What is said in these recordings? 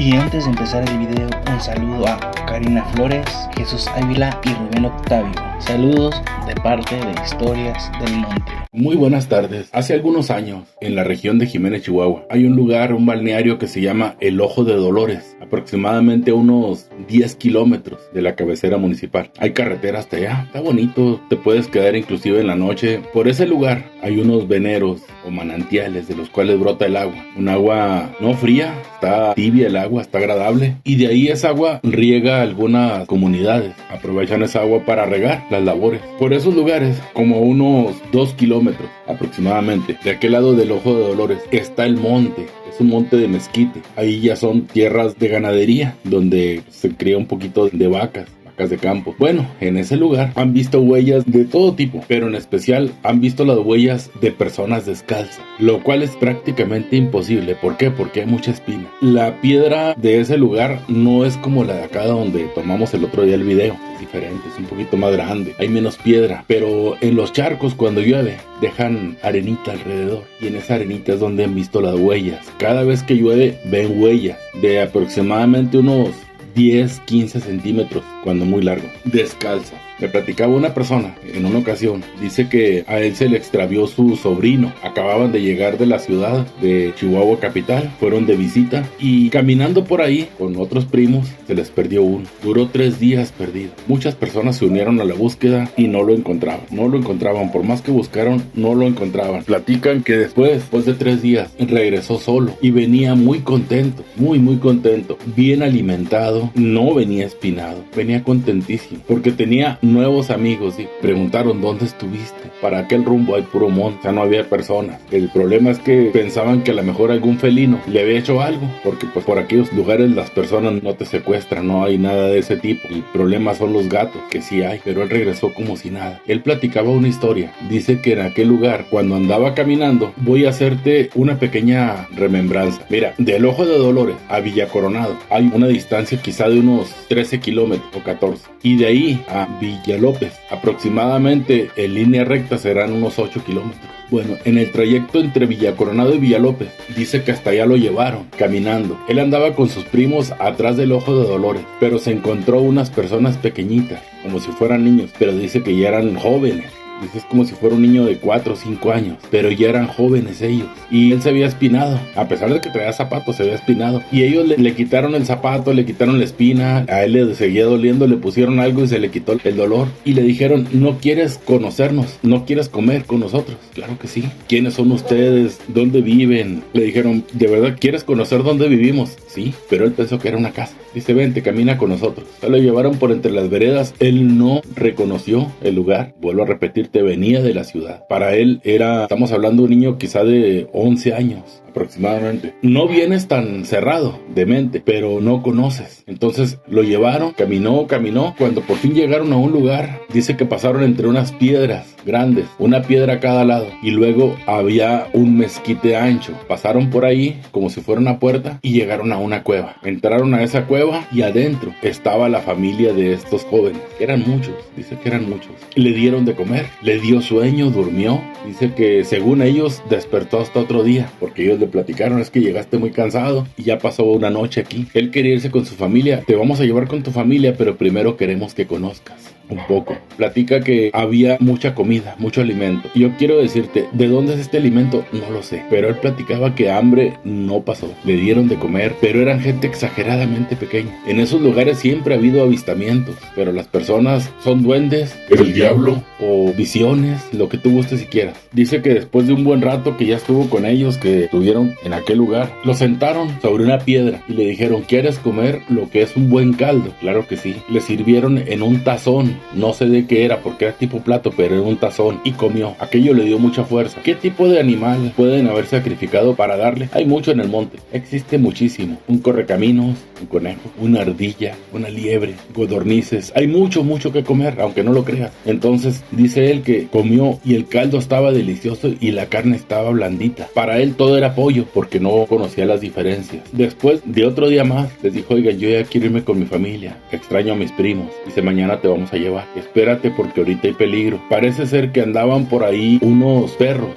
Y antes de empezar el video, un saludo a Karina Flores, Jesús Ávila y Rubén Octavio. Saludos de parte de Historias del Monte. Muy buenas tardes. Hace algunos años, en la región de Jiménez, Chihuahua, hay un lugar, un balneario que se llama El Ojo de Dolores, aproximadamente unos 10 kilómetros de la cabecera municipal. Hay carretera hasta allá, está bonito, te puedes quedar inclusive en la noche. Por ese lugar hay unos veneros o manantiales de los cuales brota el agua. Un agua no fría, está tibia el agua, está agradable. Y de ahí esa agua riega algunas comunidades. Aprovechan esa agua para regar las labores. Por esos lugares, como unos 2 kilómetros aproximadamente, de aquel lado del Ojo de Dolores, está el monte. Es un monte de mezquite. Ahí ya son tierras de ganadería, donde se cría un poquito de vacas de campo. Bueno, en ese lugar han visto huellas de todo tipo, pero en especial han visto las huellas de personas descalzas, lo cual es prácticamente imposible. ¿Por qué? Porque hay mucha espina. La piedra de ese lugar no es como la de acá donde tomamos el otro día el video. Es diferente, es un poquito más grande, hay menos piedra, pero en los charcos cuando llueve dejan arenita alrededor, y en esa arenita es donde han visto las huellas. Cada vez que llueve ven huellas de aproximadamente unos 10, 15 centímetros, cuando muy largo, descalza. Me platicaba una persona en una ocasión, dice que a él se le extravió su sobrino. Acababan de llegar de la ciudad de Chihuahua capital, fueron de visita y caminando por ahí con otros primos se les perdió uno. Duró 3 días perdido. Muchas personas se unieron a la búsqueda y no lo encontraban, por más que buscaron no lo encontraban. Platican que después de 3 días regresó solo y venía muy contento, muy contento, bien alimentado, no venía espinado, venía contentísimo porque tenía nuevos amigos. Y preguntaron: ¿dónde estuviste? Para aquel rumbo hay puro monte, ya no había personas. El problema es que pensaban que a lo mejor algún felino le había hecho algo, porque pues por aquellos lugares las personas no te secuestran, no hay nada de ese tipo. El problema son los gatos, que sí hay, pero él regresó como si nada. Él platicaba una historia, dice que en aquel lugar, cuando andaba caminando, voy a hacerte una pequeña remembranza. Mira, del Ojo de Dolores a Villa Coronado hay una distancia quizá de unos 13 kilómetros o 14, y de ahí a Villalópez aproximadamente en línea recta serán unos 8 kilómetros. Bueno, en el trayecto entre Villa Coronado y Villalópez, dice que hasta allá lo llevaron caminando. Él andaba con sus primos atrás del Ojo de Dolores, pero se encontró unas personas pequeñitas, como si fueran niños, pero dice que ya eran jóvenes. Dice, es como si fuera un niño de 4 o 5 años, pero ya eran jóvenes ellos. Y él se había espinado, a pesar de que traía zapatos, se había espinado. Y ellos le quitaron el zapato, le quitaron la espina, a él le seguía doliendo, le pusieron algo y se le quitó el dolor. Y le dijeron: ¿no quieres conocernos? ¿No quieres comer con nosotros? Claro que sí. ¿Quiénes son ustedes? ¿Dónde viven? Le dijeron: ¿de verdad quieres conocer dónde vivimos? Sí, pero él pensó que era una casa. Dice: vente, camina con nosotros. Se lo llevaron por entre las veredas. Él no reconoció el lugar. Vuelvo a repetir, venía de la ciudad. Para él estamos hablando de un niño quizá de 11 años aproximadamente. No vienes tan cerrado de mente, pero no conoces. Entonces lo llevaron, caminó. Cuando por fin llegaron a un lugar, dice que pasaron entre unas piedras grandes, una piedra a cada lado, y luego había un mezquite ancho. Pasaron por ahí como si fuera una puerta y llegaron a una cueva. Entraron a esa cueva y adentro estaba la familia de estos jóvenes, que eran muchos, dice que eran muchos. Le dieron de comer, le dio sueño, durmió. Dice que según ellos despertó hasta otro día, porque ellos le platicaron: es que llegaste muy cansado y ya pasó una noche aquí. Él quería irse con su familia. Te vamos a llevar con tu familia, pero primero queremos que conozcas un poco. Platica que había mucha comida, mucho alimento. Y yo quiero decirte, ¿de dónde es este alimento? No lo sé, pero él platicaba que hambre no pasó. Le dieron de comer, pero eran gente exageradamente pequeña. En esos lugares siempre ha habido avistamientos, pero las personas son duendes, el diablo o visiones, lo que tú gustes y quieras. Dice que después de un buen rato que ya estuvo con ellos, que estuvieron en aquel lugar, lo sentaron sobre una piedra y le dijeron: ¿quieres comer lo que es un buen caldo? Claro que sí. Le sirvieron en un tazón, no sé de qué era porque era tipo plato, pero era un tazón, y comió. Aquello le dio mucha fuerza. ¿Qué tipo de animal pueden haber sacrificado para darle? Hay mucho en el monte, existe muchísimo. Un correcaminos, un conejo, una ardilla, una liebre, codornices. Hay mucho que comer, aunque no lo creas. Entonces dice él que comió y el caldo estaba delicioso y la carne estaba blandita. Para él todo era pollo porque no conocía las diferencias. Después de otro día más les dijo: oigan, yo ya quiero irme con mi familia, extraño a mis primos. Dice: mañana te vamos a llevar. Espérate porque ahorita hay peligro. Parece ser que andaban por ahí unos perros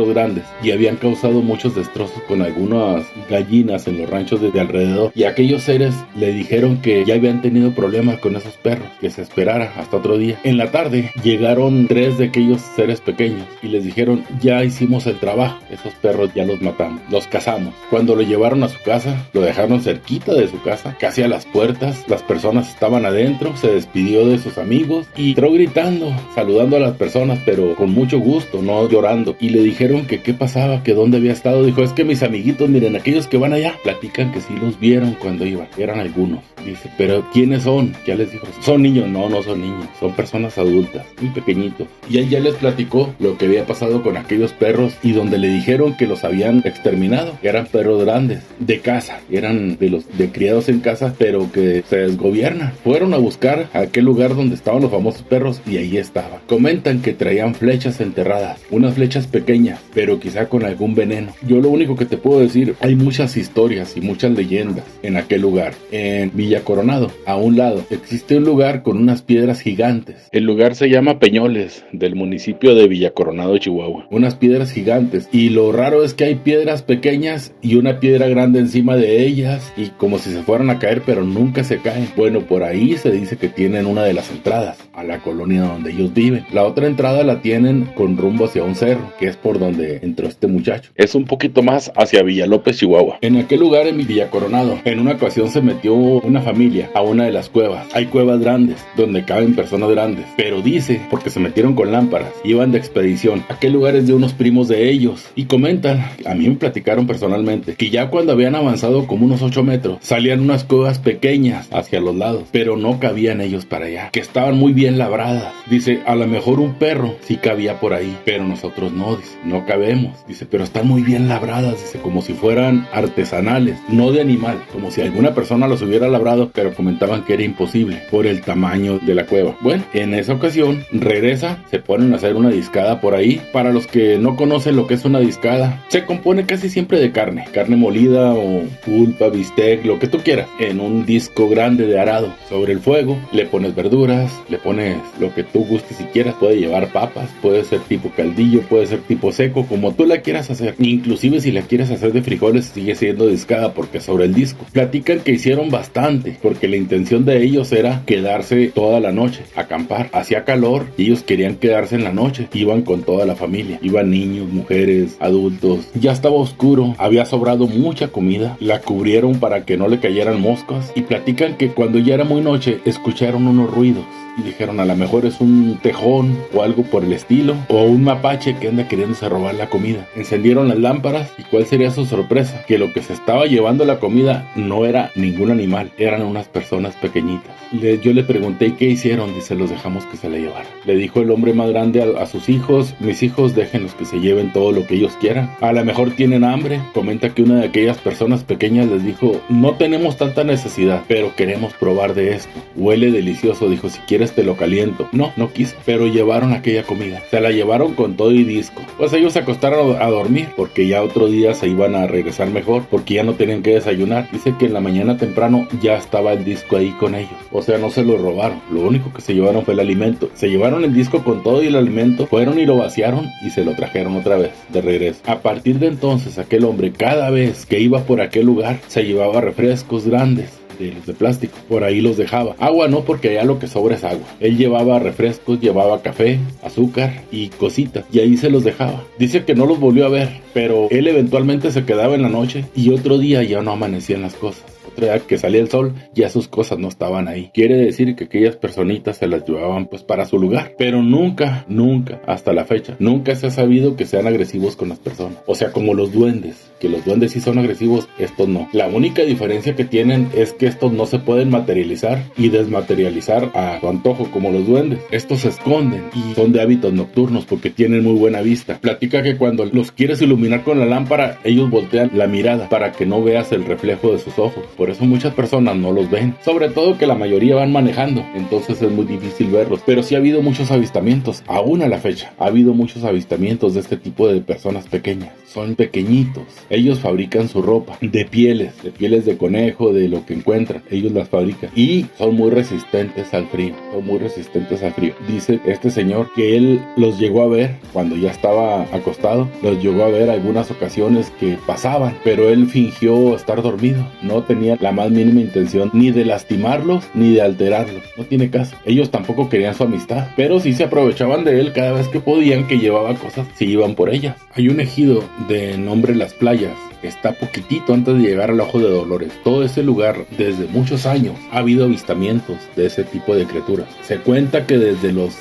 grandes, y habían causado muchos destrozos con algunas gallinas en los ranchos de alrededor. Y aquellos seres le dijeron que ya habían tenido problemas con esos perros, que se esperara hasta otro día. En la tarde llegaron 3 de aquellos seres pequeños y les dijeron: ya hicimos el trabajo, esos perros ya los matamos, los cazamos. Cuando lo llevaron a su casa, lo dejaron cerquita de su casa, casi a las puertas. Las personas estaban adentro, se despidió de sus amigos y entró gritando, saludando a las personas, pero con mucho gusto, no llorando. Y le dijeron que qué pasaba, que dónde había estado. Dijo: es que mis amiguitos, miren, aquellos que van allá, platican que sí los vieron cuando iban, eran algunos. Dice: pero ¿quiénes son? Ya les dijo: son niños. No son niños, son personas adultas, muy pequeñitos. Y él ya les platicó lo que había pasado con aquellos perros, y donde le dijeron que los habían exterminado. Eran perros grandes, de casa, eran de los de criados en casa, pero que se desgobiernan. Fueron a buscar a aquel lugar donde estaban los famosos perros, y ahí estaban. Comentan que traían flechas enterradas, unas flechas pequeñas, pero quizá con algún veneno. Yo lo único que te puedo decir, hay muchas historias y muchas leyendas en aquel lugar. En Villa Coronado, a un lado, existe un lugar con unas piedras gigantes. El lugar se llama Peñoles, del municipio de Villa Coronado, Chihuahua. Unas piedras gigantes, y lo raro es que hay piedras pequeñas y una piedra grande encima de ellas, y como si se fueran a caer, pero nunca se caen. Bueno, por ahí se dice que tienen una de las entradas a la colonia donde ellos viven. La otra entrada la tienen con rumbo hacia un cerro, que es por donde entró este muchacho. Es un poquito más hacia Villalópez, Chihuahua. En aquel lugar, en Villa Coronado, en una ocasión se metió una familia a una de las cuevas. Hay cuevas grandes donde caben personas grandes, pero dice, porque se metieron con lámparas, iban de expedición. Aquel lugar es de unos primos de ellos, y comentan, a mí me platicaron personalmente, que ya cuando habían avanzado como unos 8 metros, salían unas cuevas pequeñas hacia los lados, pero no cabían ellos para allá, que estaban muy bien labradas. Dice: a lo mejor un perro sí cabía por ahí, pero nosotros no, dice, no cabemos. Dice: pero están muy bien labradas, dice, como si fueran artesanales, no de animal, como si alguna persona los hubiera labrado, pero comentaban que era imposible por el tamaño de la cueva. Bueno, en esa ocasión regresa, se ponen a hacer una discada por ahí. Para los que no conocen lo que es una discada, se compone casi siempre de carne molida o pulpa, bistec, lo que tú quieras, en un disco grande de arado. Sobre el fuego le pones verduras, le pones lo que tú gustes si quieras. Puede llevar papas, puede ser tipo caldillo, puede ser tipo seco, como tú la quieras hacer. Inclusive si la quieres hacer de frijoles, sigue siendo discada porque sobre el disco. Platican que hicieron bastante, porque la intención de ellos era quedarse toda la noche, acampar. Hacía calor y ellos querían quedarse en la noche. Iban con toda la familia, iban niños, mujeres, adultos. Ya estaba oscuro, había sobrado mucha comida, la cubrieron para que no le cayeran moscas, y platican que cuando ya era muy noche escucharon unos ruidos y dijeron: a lo mejor es un tejón o algo por el estilo, o un mapache que anda queriéndose robar la comida. Encendieron las lámparas, y ¿cuál sería su sorpresa? Que lo que se estaba llevando la comida no era ningún animal, eran unas personas pequeñitas. Yo le pregunté: ¿y qué hicieron? Dice: los dejamos que se la llevaran. Le dijo el hombre más grande a sus hijos: mis hijos, déjenlos que se lleven todo lo que ellos quieran, a lo mejor tienen hambre. Comenta que una de aquellas personas pequeñas les dijo: no tenemos tanta necesidad, pero queremos probar de esto, huele delicioso. Dijo: si quieres te lo caliento. No quiso, pero llevaron aquella comida, se la llevaron con todo y disco. Pues ellos se acostaron a dormir, porque ya otro día se iban a regresar mejor, porque ya no tenían que desayunar. Dice que en la mañana temprano ya estaba el disco ahí con ellos. O sea, no se lo robaron, lo único que se llevaron fue el alimento. Se llevaron el disco con todo y el alimento, fueron y lo vaciaron y se lo trajeron otra vez de regreso. A partir de entonces, aquel hombre, cada vez que iba por aquel lugar, se llevaba refrescos grandes de plástico, por ahí los dejaba. Agua no, porque allá lo que sobra es agua. Él llevaba refrescos, llevaba café, azúcar y cositas, y ahí se los dejaba. Dice que no los volvió a ver, pero él eventualmente se quedaba en la noche y otro día ya no amanecían las cosas. Otra día que salía el sol, ya sus cosas no estaban ahí. Quiere decir que aquellas personitas se las llevaban pues para su lugar, pero nunca, hasta la fecha, nunca se ha sabido que sean agresivos con las personas. O sea, como los duendes, que los duendes sí son agresivos, estos no. La única diferencia que tienen es que estos no se pueden materializar y desmaterializar a su antojo como los duendes. Estos se esconden y son de hábitos nocturnos porque tienen muy buena vista. Platica que cuando los quieres iluminar con la lámpara, ellos voltean la mirada para que no veas el reflejo de sus ojos. Por por eso muchas personas no los ven, sobre todo que la mayoría van manejando, entonces es muy difícil verlos. Pero sí ha habido muchos avistamientos, aún a la fecha ha habido muchos avistamientos de este tipo de personas pequeñas. Son pequeñitos, ellos fabrican su ropa de pieles de conejo, de lo que encuentran, ellos las fabrican y son muy resistentes al frío, Dice este señor que él los llegó a ver cuando ya estaba acostado, los llegó a ver algunas ocasiones que pasaban, pero él fingió estar dormido, no tenía la más mínima intención ni de lastimarlos ni de alterarlos, no tiene caso. Ellos tampoco querían su amistad, pero sí se aprovechaban de él cada vez que podían, que llevaba cosas, sí iban por ellas. Hay un ejido de nombre Las Playas, está poquitito antes de llegar al Ojo de Dolores. Todo ese lugar, desde muchos años, ha habido avistamientos de ese tipo de criaturas. Se cuenta que desde los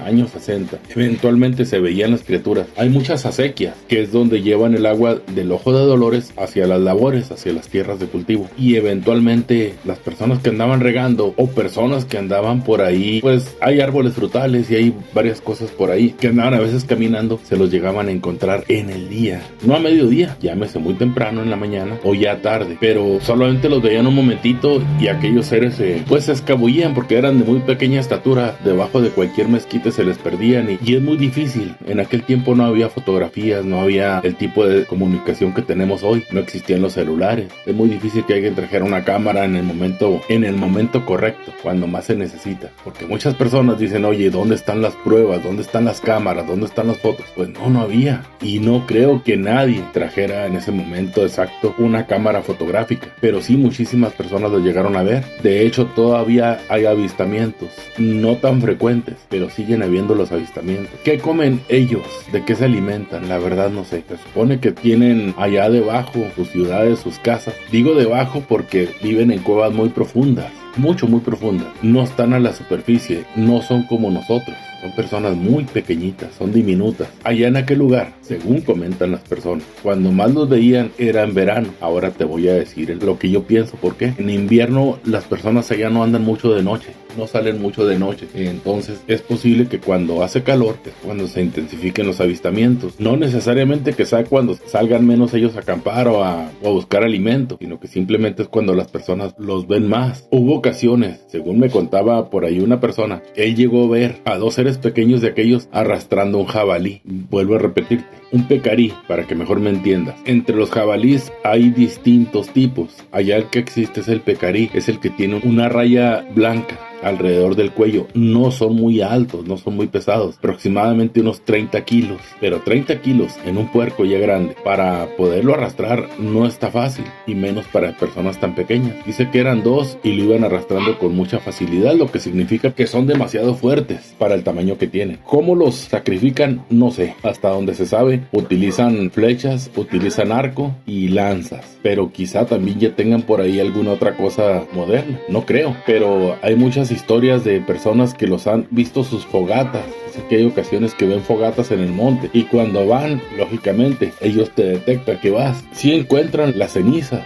años 60, eventualmente se veían las criaturas. Hay muchas acequias, que es donde llevan el agua del Ojo de Dolores hacia las labores, hacia las tierras de cultivo. Y eventualmente las personas que andaban regando o personas que andaban por ahí, pues hay árboles frutales y hay varias cosas por ahí que andaban a veces caminando, se los llegaban a encontrar en el día, no a mediodía, llámese muy temprano en la mañana o ya tarde, pero solamente los veían un momentito y aquellos seres pues se escabullían porque eran de muy pequeña estatura, debajo de cualquier mezquite se les perdían y es muy difícil. En aquel tiempo no había fotografías, no había el tipo de comunicación que tenemos hoy, no existían los celulares, es muy difícil que alguien trajera una cámara en el momento correcto, cuando más se necesita, porque muchas personas dicen, oye, ¿dónde están las pruebas? ¿Dónde están las cámaras? ¿Dónde están las fotos? Pues no había, y no creo que nadie trajera en ese momento exacto una cámara fotográfica, pero sí muchísimas personas lo llegaron a ver. De hecho, todavía hay avistamientos, no tan frecuentes, pero siguen habiendo los avistamientos. ¿Qué comen ellos? ¿De qué se alimentan? La verdad no sé. Se supone que tienen allá debajo sus ciudades, sus casas. Digo debajo porque viven en cuevas muy profundas, muy profundas. No están a la superficie, no son como nosotros. Son personas muy pequeñitas, son diminutas. Allá en aquel lugar, según comentan las personas, cuando más los veían era en verano. Ahora te voy a decir lo que yo pienso, ¿por qué? En invierno las personas allá no andan mucho de noche, no salen mucho de noche. Entonces es posible que cuando hace calor es cuando se intensifiquen los avistamientos. No necesariamente que sea cuando salgan menos ellos a acampar o a buscar alimento, sino que simplemente es cuando las personas los ven más. Hubo ocasiones, según me contaba por ahí una persona, él llegó a ver a dos seres pequeños de aquellos arrastrando un jabalí. Vuelvo a repetirte, un pecarí, para que mejor me entiendas. Entre los jabalíes hay distintos tipos. Allá el que existe es el pecarí, es el que tiene una raya blanca alrededor del cuello. No son muy altos, no son muy pesados, aproximadamente unos 30 kilos, pero 30 kilos en un puerco ya grande, para poderlo arrastrar no está fácil, y menos para personas tan pequeñas. Dice que eran dos y lo iban arrastrando con mucha facilidad, lo que significa que son demasiado fuertes para el tamaño que tienen. ¿Cómo los sacrifican? No sé. Hasta donde se sabe, utilizan flechas, utilizan arco y lanzas, pero quizá también ya tengan por ahí alguna otra cosa moderna, no creo, pero hay muchas historias de personas que los han visto sus fogatas. Dice que hay ocasiones que ven fogatas en el monte y cuando van, lógicamente, ellos te detectan que vas. Si encuentran las cenizas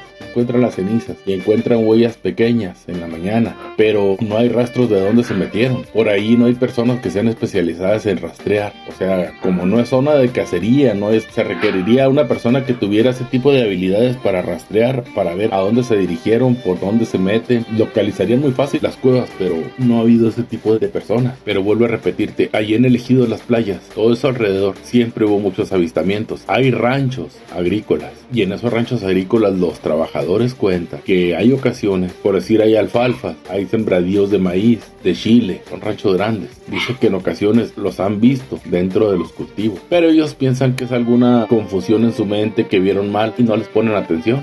y encuentran huellas pequeñas en la mañana, pero no hay rastros de dónde se metieron. Por ahí no hay personas que sean especializadas en rastrear. O sea, como no es zona de cacería, se requeriría una persona que tuviera ese tipo de habilidades para rastrear, para ver a dónde se dirigieron, por dónde se meten. Localizarían muy fácil las cuevas, pero no ha habido ese tipo de personas. Pero vuelvo a repetirte, allí en el ejido de Las Playas, todo eso alrededor, siempre hubo muchos avistamientos. Hay ranchos agrícolas y en esos ranchos agrícolas los trabajadores cuentan que hay ocasiones, por decir, hay alfalfa, hay sembradíos de maíz, de chile, son ranchos grandes. Dice que en ocasiones los han visto dentro de los cultivos, pero ellos piensan que es alguna confusión en su mente, que vieron mal y no les ponen atención.